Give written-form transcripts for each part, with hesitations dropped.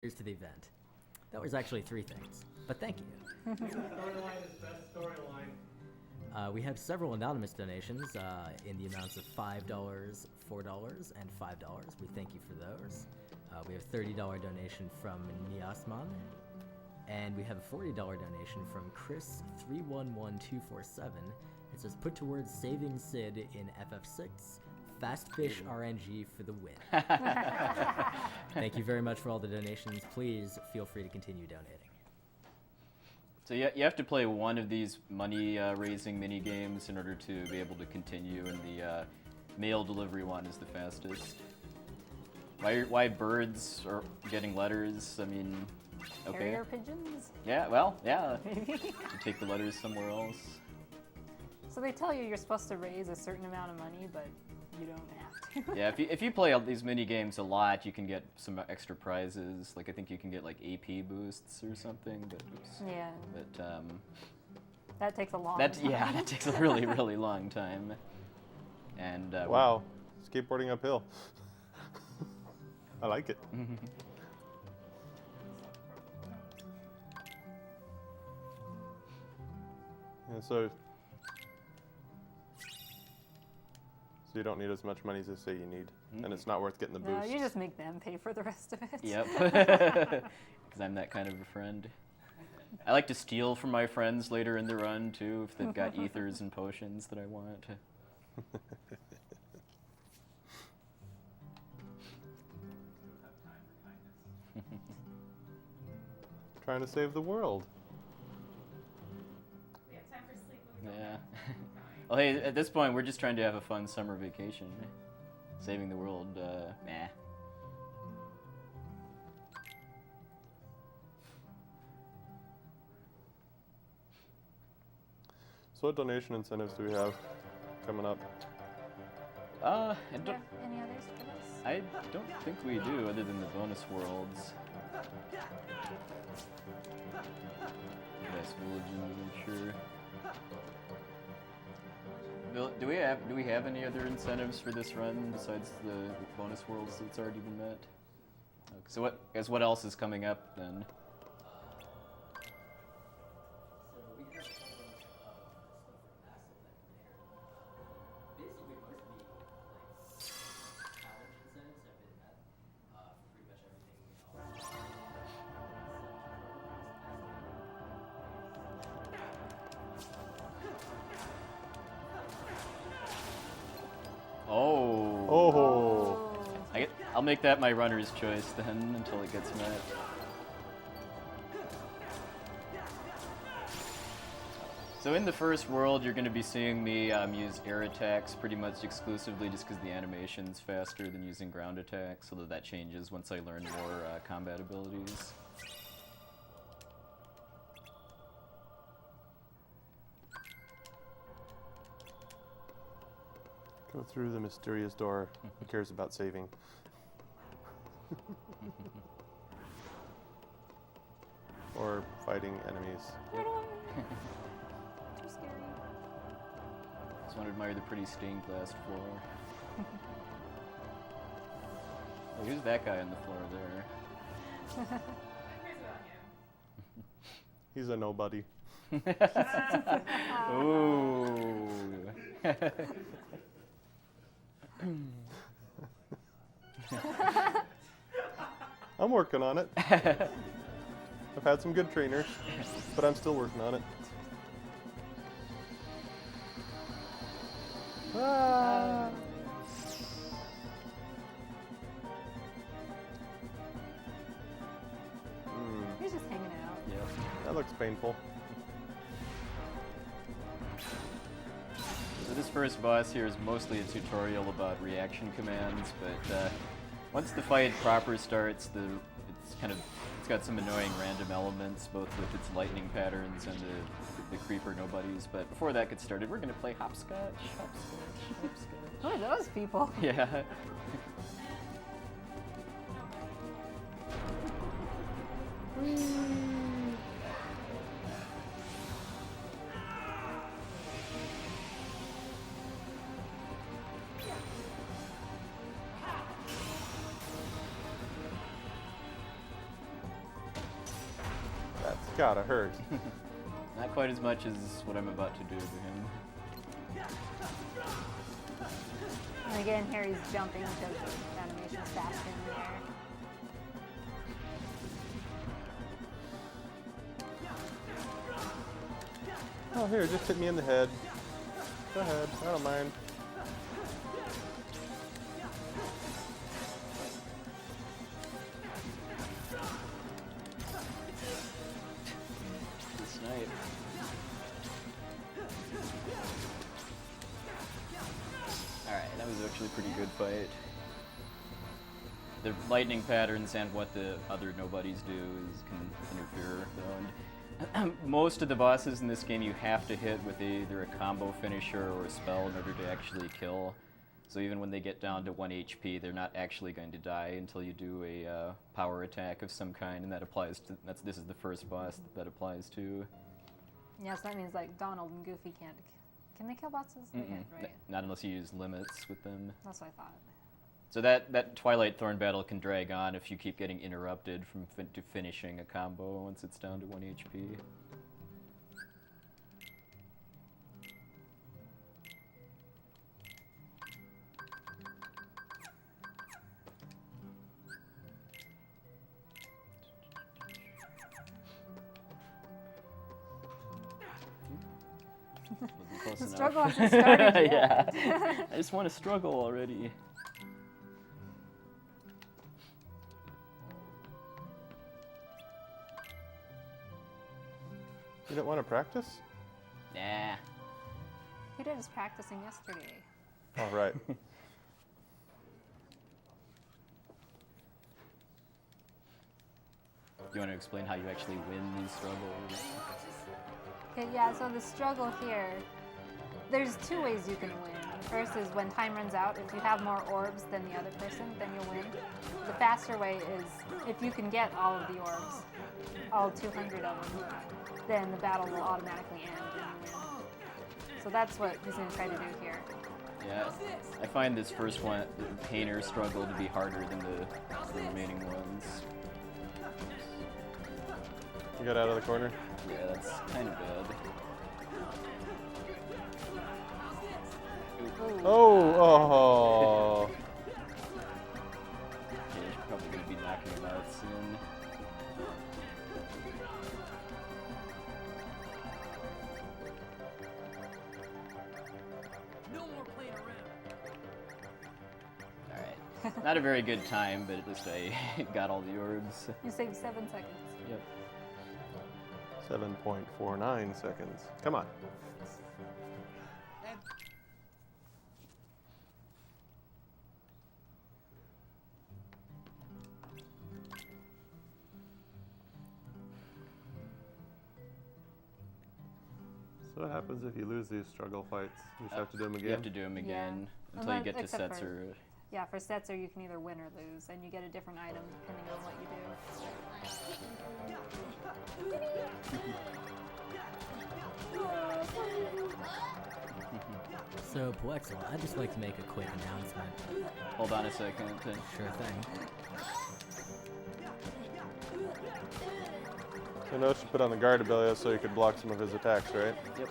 Here's to the event. That was actually 3 things, but thank you. Storyline is best storyline. We have several anonymous donations in the amounts of $5, $4, and $5. We thank you for those. We have a $30 donation from Niasman, and we have a $40 donation from Chris311247. It says, put towards saving Sid in FF6. Fast Fish RNG for the win. Thank you very much for all the donations. Please feel free to continue donating. So you have to play one of these money-raising mini-games in order to be able to continue, and the mail delivery one is the fastest. Why birds are getting letters? I mean, okay. Carrier pigeons? Yeah, well, yeah. You take the letters somewhere else. So they tell you you're supposed to raise a certain amount of money, but you don't have to. Yeah, if you play all these mini games a lot, you can get some extra prizes. Like I think you can get like AP boosts or something. But oops. Yeah. But that takes a long time. Yeah, that takes a really really long time. And wow, skateboarding uphill. I like it. And so you don't need as much money as they say you need, and it's not worth getting the boost. No, you just make them pay for the rest of it. Yep, because I'm that kind of a friend. I like to steal from my friends later in the run too, if they've got ethers and potions that I want. Trying to save the world. We have time for sleep. Yeah. Well, hey, at this point, we're just trying to have a fun summer vacation. Saving the world, meh. So what donation incentives do we have coming up? I Do you don't, have any others for this? I don't think we do, other than the bonus worlds. Yes, villages, I'm sure. Do we have any other incentives for this run besides the bonus worlds that's already been met? Okay, so what else is coming up then? So we have a bunch of stuff for Mass Effect later. Basically, most of the challenge incentives have been met for pretty much everything Oh. Oh. I'll make that my runner's choice then until it gets met. So in the first world, you're going to be seeing me use air attacks pretty much exclusively just because the animation's faster than using ground attacks, although that changes once I learn more combat abilities. Go through the mysterious door. Who cares about saving? Or fighting enemies. Where do I? Too scary. Just want to admire the pretty stained glass floor. Oh, who's that guy on the floor there? Here's about him. He's a nobody. Ooh. I'm working on it. I've had some good trainers, but I'm still working on it. Ah. He's just hanging out. Yep. That looks painful. So this first boss here is mostly a tutorial about reaction commands, but once the fight proper starts, it's got some annoying random elements, both with its lightning patterns and the creeper nobodies. But before that gets started, we're gonna play hopscotch, hopscotch, hopscotch. Who are those people? Yeah. Gotta hurt. Not quite as much as what I'm about to do to him. And again, here he's jumping because the animation's faster in the air. Oh, here, just hit me in the head. Go ahead, I don't mind. The snipe. Alright, that was actually a pretty good fight. The lightning patterns and what the other nobodies do can interfere, though. And most of the bosses in this game you have to hit with either a combo finisher or a spell in order to actually kill. So even when they get down to 1 HP, they're not actually going to die until you do a power attack of some kind, and that applies to. This is the first boss that applies to. Yeah, so that means like Donald and Goofy can't. Can they kill bosses? They can't, right? Not unless you use limits with them. That's what I thought. So that Twilight Thorn battle can drag on if you keep getting interrupted from finishing a combo once it's down to 1 HP. Wasn't close The enough. struggle hasn't started yet. Yeah, I just want to struggle already. You don't want to practice? Nah. He did his practicing yesterday. All right. You want to explain how you actually win these struggles? Okay, yeah, so the struggle here, there's two ways you can win. First is when time runs out, if you have more orbs than the other person, then you'll win. The faster way is if you can get all of the orbs, all 200 of them, then the battle will automatically end and you win. So that's what he's going to try to do here. Yeah, I find this first one, the Painter struggle, to be harder than the remaining ones. You got out of the corner? Yeah, that's kind of bad. Oh! Yeah, you're probably going to be knocking him out soon. Alright. Not a very good time, but at least I got all the orbs. You saved 7 seconds. Yep. 7.49 seconds. Come on. So what happens if you lose these struggle fights? You just have to do them again? You have to do them again Yeah. until you get to Except for- Setzer. Yeah, for Setzer you can either win or lose, and you get a different item depending on what you do. So, Poexel, I'd just like to make a quick announcement. Hold on a second. Sure thing. So notice you put on the guard ability so you could block some of his attacks, right? Yep.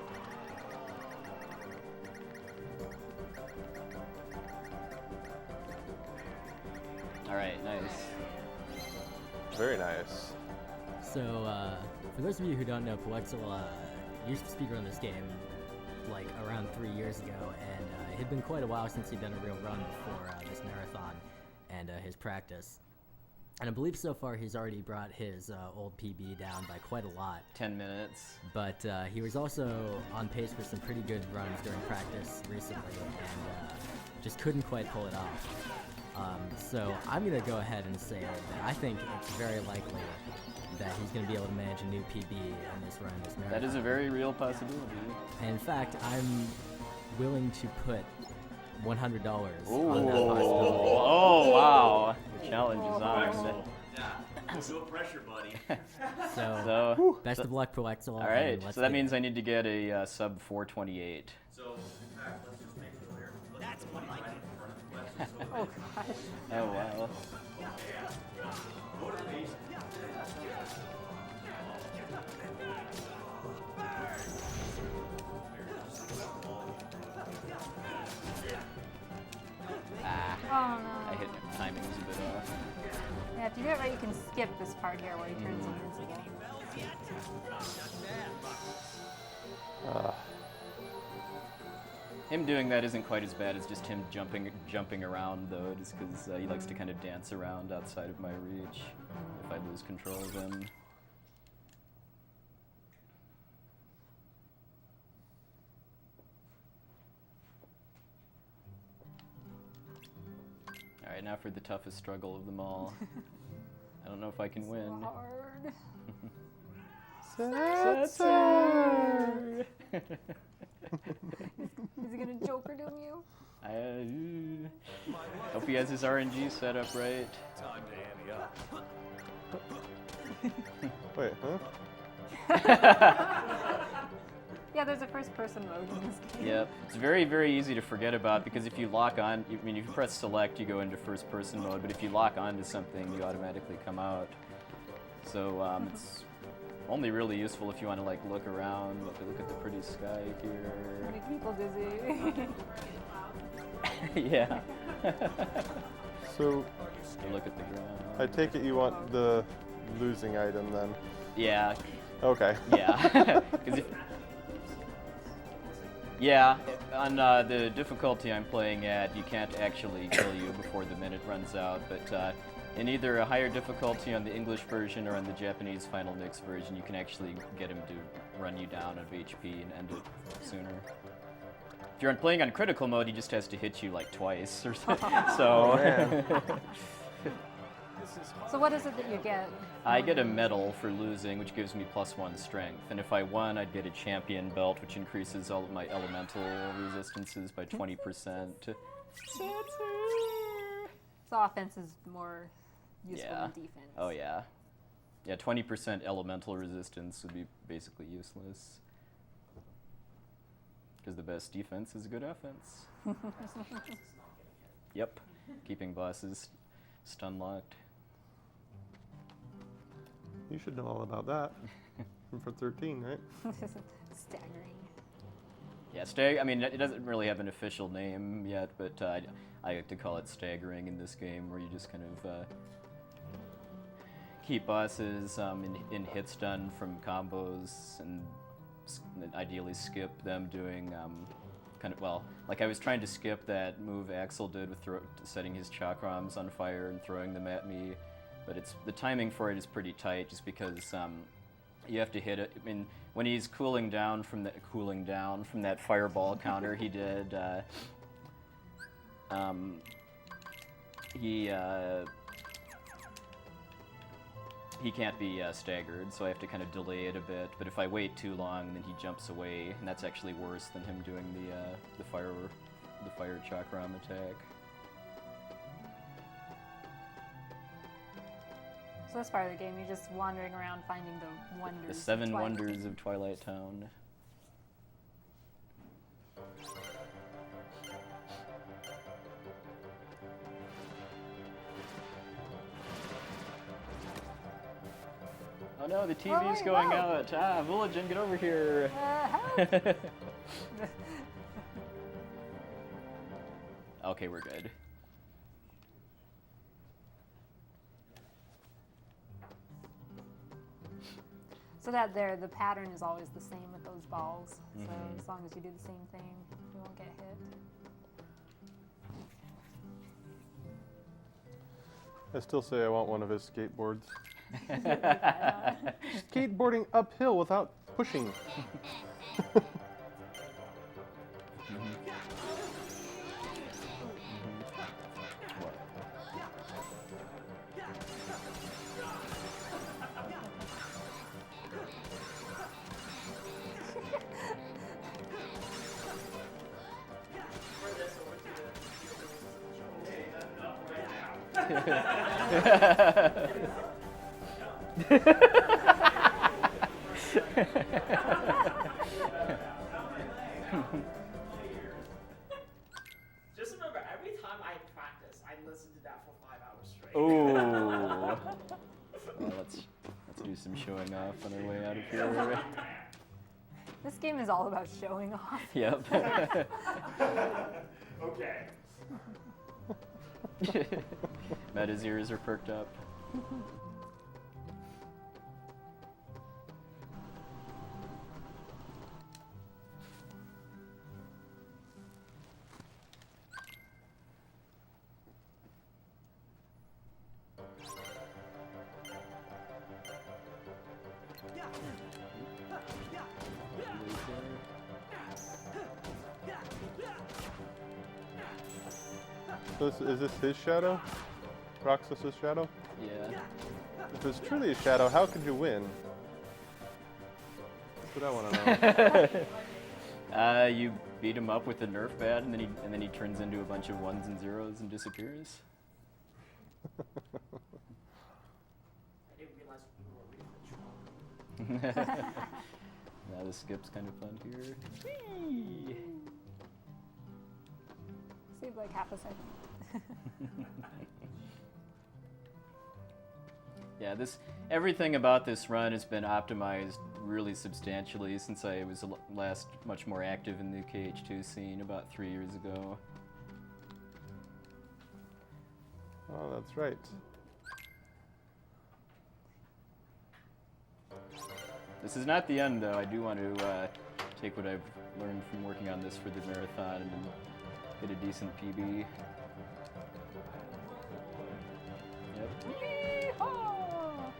Alright, nice. Very nice. So, for those of you who don't know, Poexel used to speedrun this game like around 3 years ago, and it had been quite a while since he'd done a real run before this marathon and his practice. And I believe so far he's already brought his old PB down by quite a lot. 10 minutes. But he was also on pace for some pretty good runs during practice recently, and just couldn't quite pull it off. So I'm going to go ahead and say that I think it's very likely that he's going to be able to manage a new PB in this run, this marathon. That is a very real possibility. And in fact, I'm willing to put $100 on that possibility. Oh, wow. The challenge is on. No pressure, buddy. So, best of luck, Poexel. All right, so that means I need to get a sub 428. So, in fact, let's just make it clear. That's what I like. Oh gosh. Oh, wow. you can skip this part here where he turns invincible. Him doing that isn't quite as bad as just him jumping around, though, just because he likes to kind of dance around outside of my reach if I lose control of him. Alright, now for the toughest struggle of them all. I don't know if I can win. Hard. Is he gonna Joker doom you? I hope he has his RNG set up right. Time to ante up. Wait, huh? Yeah, there's a first-person mode in this game. Yep, it's very, very easy to forget about because if you lock on, if you press select, you go into first-person mode, but if you lock on to something, you automatically come out. So it's only really useful if you want to like look around, look at the pretty sky here. Make people dizzy. Yeah. So You look at the ground. I take it you want the losing item then? Yeah, Okay. yeah. 'Cause yeah, on the difficulty I'm playing at, you can't actually kill you before the minute runs out, but in either a higher difficulty on the English version or on the Japanese Final Mix version, you can actually get him to run you down of HP and end it sooner. If you're playing on critical mode, he just has to hit you like twice or something. So Man. So what is it that you get? I get a medal for losing, which gives me +1 strength. And if I won, I'd get a champion belt, which increases all of my elemental resistances by 20%. So offense is more useful Yeah. than defense. Oh yeah. Yeah, 20% elemental resistance would be basically useless. Because the best defense is good offense. Yep. Keeping bosses stun locked. You should know all about that. From for 13, right? Staggering. Yeah, I mean, it doesn't really have an official name yet, but I like to call it staggering in this game, where you just kind of keep bosses in hit stun from combos, and ideally skip them doing like I was trying to skip that move Axel did with setting his chakrams on fire and throwing them at me, but the timing for it is pretty tight, just because you have to hit it. I mean, when he's cooling down from that fireball counter he did, he can't be staggered, so I have to kind of delay it a bit. But if I wait too long, then he jumps away, and that's actually worse than him doing the fire chakram attack. So this part of the game, you're just wandering around finding the wonders. The of 7 Twilight. wonders of Twilight Town. Oh no, the TV's wait, going no. out. Ah, Villagin, get over here. Help! Okay, we're good. So that the pattern is always the same with those balls. So as long as you do the same thing, you won't get hit. I still say I want one of his skateboards. Skateboarding uphill without pushing. Just remember, every time I practice, I listen to that for 5 hours straight. Ooh. Well, let's do some showing off on our way out of here. This game is all about showing off. Yep. Okay. Meta's ears are perked up. So is this his shadow? Roxas's shadow? Yeah. If it's truly a shadow, how could you win? That's what I want to know. You beat him up with the Nerf pad, and then he turns into a bunch of ones and zeros and disappears. I didn't realize we were really the Now the skip's kind of fun here. Whee! Seems like half a second. Yeah, everything about this run has been optimized really substantially since I was last much more active in the KH2 scene about 3 years ago. Oh, that's right. This is not the end, though. I do want to take what I've learned from working on this for the marathon and get a decent PB. Yep. Yeehaw!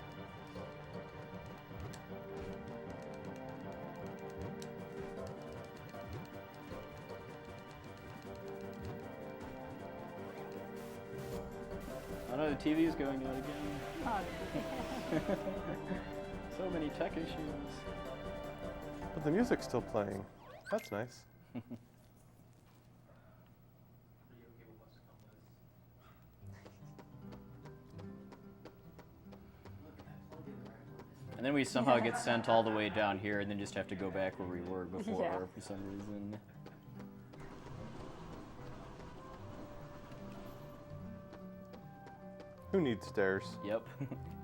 Oh no, the TV's going out again. Oh, So many tech issues. But the music's still playing. That's nice. And then we somehow get sent all the way down here and then just have to go back where we were before Yeah. for some reason. Who needs stairs? Yep.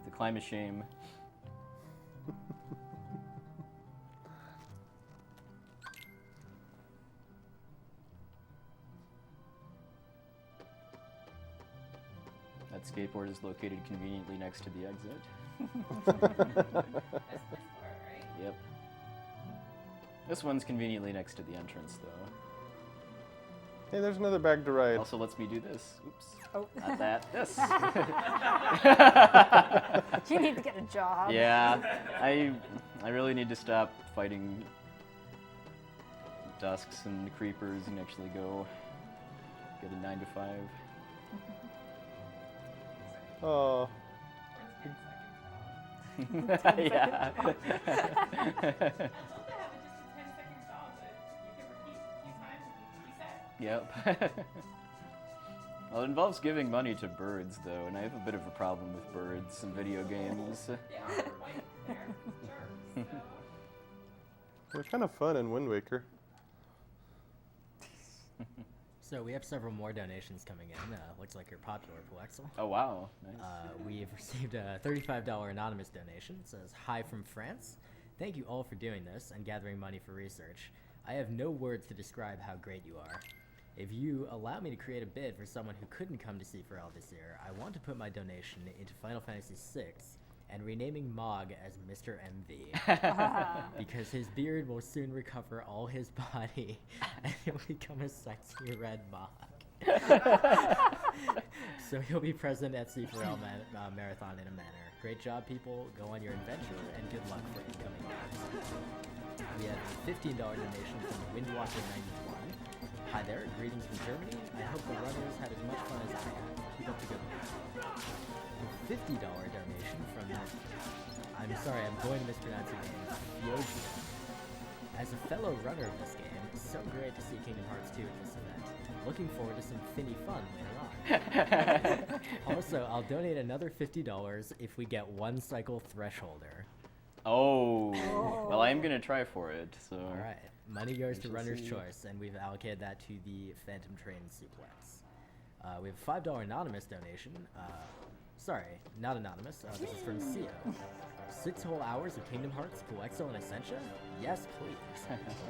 The climb of shame. That skateboard is located conveniently next to the exit. That's this part, right? Yep. This one's conveniently next to the entrance, though. Hey, there's another bag to ride. Also lets me do this. Oops. Oh. Not that. This. You need to get a job. Yeah, I really need to stop fighting dusks and creepers and actually go get a 9 to 5. Oh, Or 10 seconds off. Yeah. I told to have it just a 10-second stall, but you can repeat a few times and reset. Yep. Well, it involves giving money to birds, though, and I have a bit of a problem with birds in video games. They are quite there, sure. So, they're kind of fun in Wind Waker. So we have several more donations coming in. Looks like you're popular, Poexel. Oh, wow. Nice. We've received a $35 anonymous donation. It says, "Hi from France. Thank you all for doing this and gathering money for research. I have no words to describe how great you are. If you allow me to create a bid for someone who couldn't come to C4L this year, I want to put my donation into Final Fantasy VI and renaming Mog as Mr. MV. Because his beard will soon recover all his body and he'll become a sexy red Mog. So he'll be present at C4L Marathon in a manner. Great job, people. Go on your adventure and good luck for incoming orders." We have a $15 donation from Windwalker91. "Hi there, greetings from Germany. I hope the runners had as much fun as I had. Keep up the good work." A $50 donation from, I'm sorry, I'm going to mispronounce your name, Fiogia. "As a fellow runner of this game, it's so great to see Kingdom Hearts 2 at this event. Looking forward to some Finny fun later on. Also, I'll donate another $50 if we get one cycle thresholder." Oh. Well, I am going to try for it, so. All right. Money goes to shall Runner's see. Choice, and we've allocated that to the Phantom Train Suplex. We have a $5 anonymous donation. Sorry, not anonymous. This is from Cio. 6 whole hours of Kingdom Hearts, Poexo, and Essentia? Yes, please.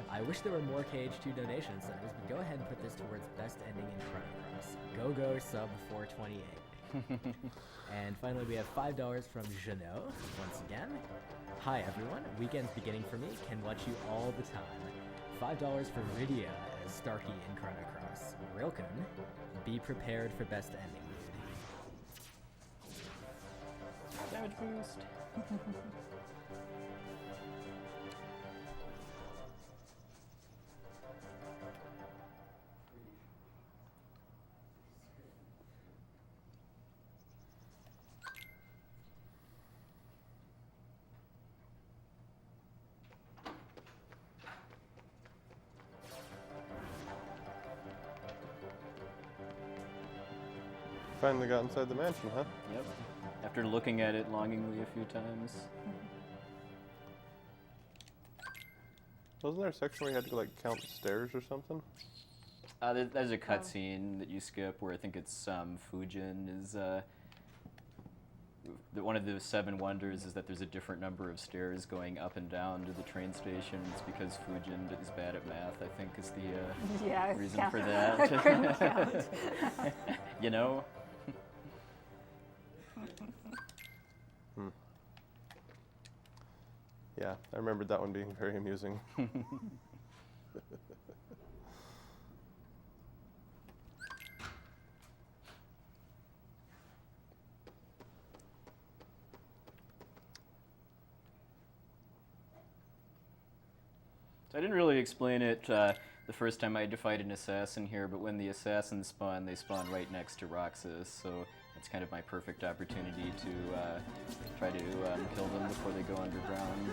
I wish there were more KH2 donation centers, but go ahead and put this towards best ending in Chrono Cross. Go, sub 428. And finally, we have $5 from Jeannot, once again. Hi everyone, weekend's beginning for me, can watch you all the time. $5 for Rydia as Starkey in Chrono Cross. Rilkun, be prepared for best ending mood. Damage boost. Finally got inside the mansion, huh? Yep. After looking at it longingly a few times. Wasn't there a section where you had to like count the stairs or something? There's a cutscene that you skip where I think it's Fujin is one of the 7 wonders is that there's a different number of stairs going up and down to the train station. It's because Fujin is bad at math, I think, is the Yeah, reason count. for that. I couldn't count. You know? Yeah, I remembered that one being very amusing. So I didn't really explain it the first time I defied an assassin here, but when the assassins spawn, they spawn right next to Roxas, so that's kind of my perfect opportunity to try to kill them before they go underground.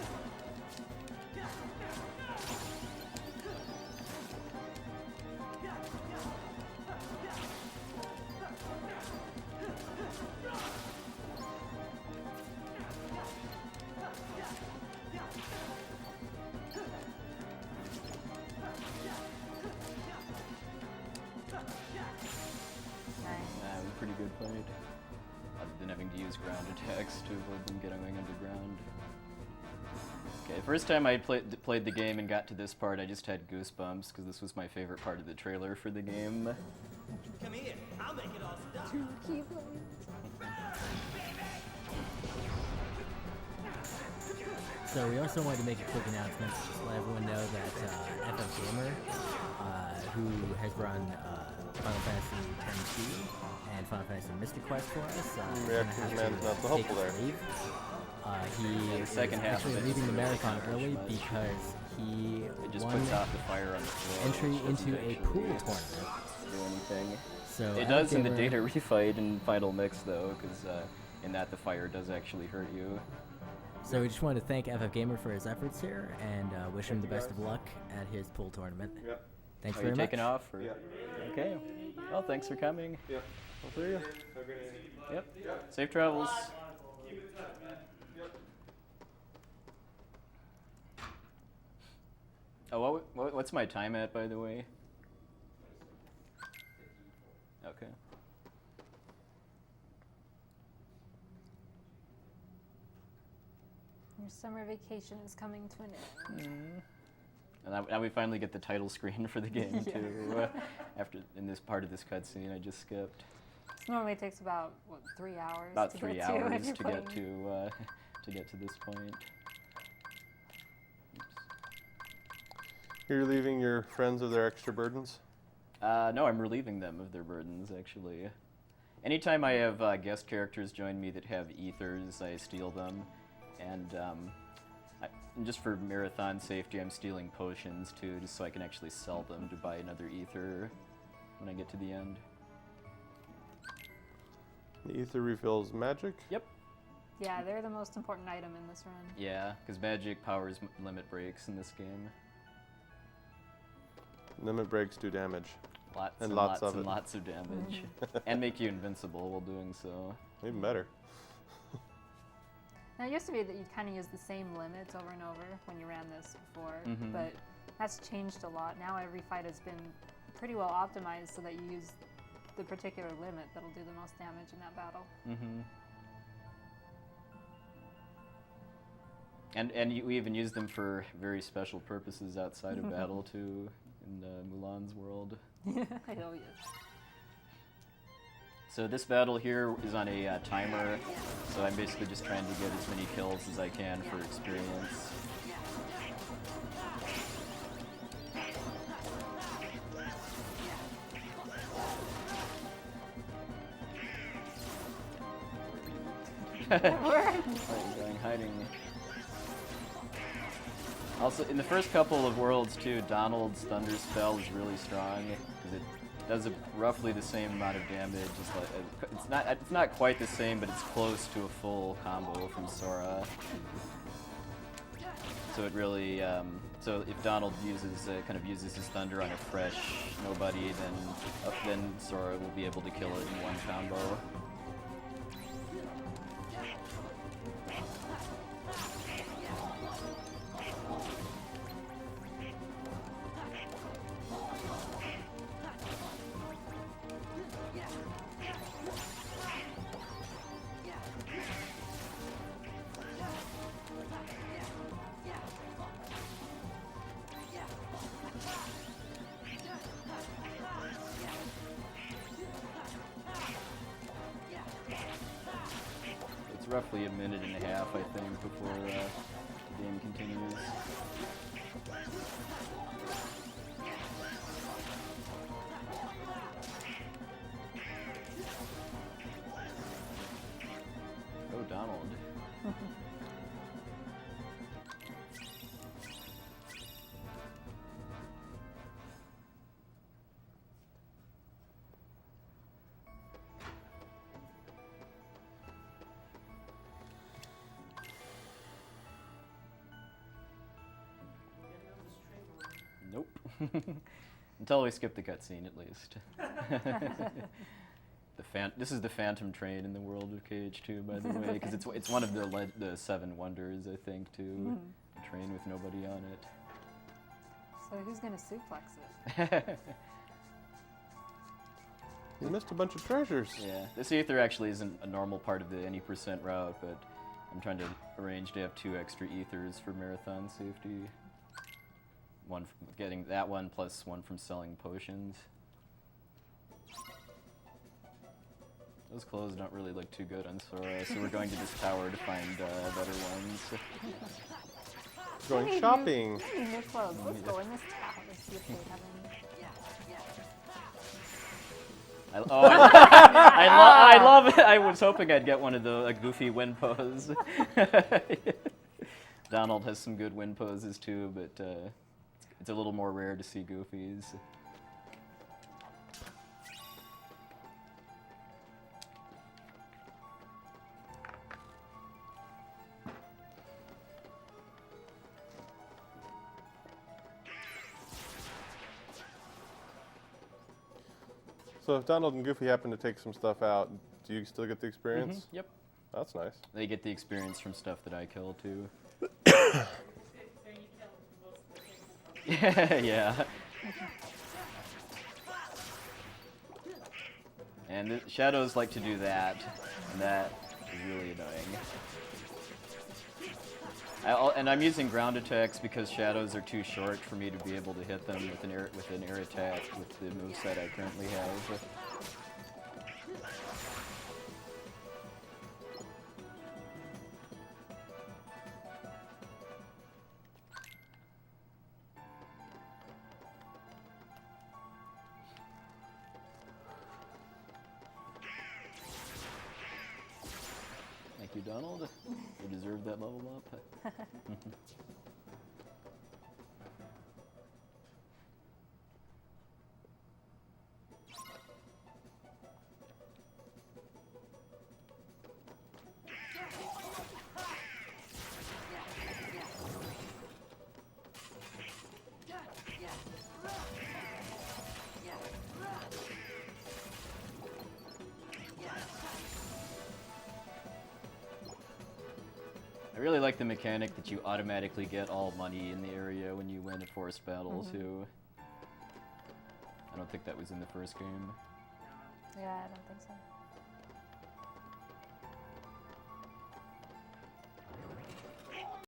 Nice. Pretty good fight. Other than having to use ground attacks to avoid them getting underground. Okay, first time I played the game and got to this part, I just had goosebumps because this was my favorite part of the trailer for the game. Come here, I'll make it all stop. So we also wanted to make a quick announcement to just let everyone know that FF Gamer, who has run Final Fantasy X-2 and Final Fantasy Mystic Quest for us, is gonna Reaction have Command's to not so take helpful there. leave. He The second is half actually of it leaving the doesn't marathon change early much. because he It just won puts out the fire on the floor. entry which doesn't into a actually pool tournament. do anything. So It FF does in the Gamer- data refight in Final Mix though, because in that the fire does actually hurt you. So we just wanted to thank FF Gamer for his efforts here and wish him the best of luck at his pool tournament. Yep. Thanks Are very you much. taking off? Or? Yeah. Okay. Well, thanks for coming. Yeah. I'll see you. Yep. Safe travels. Oh, what's my time at, by the way? Okay. Your summer vacation is coming to an end. And now we finally get the title screen for the game Yeah. too. After in this part of this cutscene, I just skipped This normally takes about, what, 3 hours about to 3 get to if hours you're to playing. get to this point. You're relieving your friends of their extra burdens? No, I'm relieving them of their burdens, actually. Anytime I have guest characters join me that have ethers, I steal them. And just for marathon safety, I'm stealing potions, too, just so I can actually sell them to buy another ether when I get to the end. The ether refills magic? Yep. Yeah, they're the most important item in this run. Yeah, because magic powers limit breaks in this game. Limit breaks do damage. Lots And and lots lots of and it. lots of damage. And make you invincible while doing so. Even better. Now, it used to be that you kind of use the same limits over and over when you ran this before, Mhm. but that's changed a lot. Now every fight has been pretty well optimized so that you use the particular limit that'll do the most damage in that battle. Mm-hmm. And we even use them for very special purposes outside of battle too, in Mulan's world. Hell yes. So this battle here is on a timer, so I'm basically just trying to get as many kills as I can for experience. Where are you going? Hiding. Also, in the first couple of worlds too, Donald's Thunder Spell is really strong because it does roughly the same amount of damage. It's not quite the same, but it's close to a full combo from Sora. So it really, so if Donald kind of uses his thunder on a fresh nobody, then Sora will be able to kill it in one combo. Roughly a minute and a half, I think, before the game continues. Oh, Donald. Nope. Until we skip the cutscene, at least. This is the Phantom Train in the world of KH2, by the way, because it's one of the 7 wonders, I think, too. A train with nobody on it. So who's gonna suplex it? You missed a bunch of treasures. Yeah, this ether actually isn't a normal part of the any percent route, but I'm trying to arrange to have 2 extra ethers for marathon safety. One from getting that one, plus one from selling potions. Those clothes don't really look too good on Sora, so we're going to this tower to find better ones. Going shopping. I need new clothes. Let's go in this tower and see if they have any. I love it. I was hoping I'd get one of a goofy wind pose. Donald has some good wind poses too, but it's a little more rare to see goofies. So if Donald and Goofy happen to take some stuff out, do you still get the experience? Yep. That's nice. They get the experience from stuff that I kill too. So you kill most of the things. Yeah. And the shadows like to do that, and that is really annoying. And I'm using ground attacks because shadows are too short for me to be able to hit them with an air attack with the moveset I currently have. Thank you, Donald. You deserve that level up. I really like the mechanic that you automatically get all money in the area when you win a forest battle, too. I don't think that was in the first game. Yeah, I don't think so.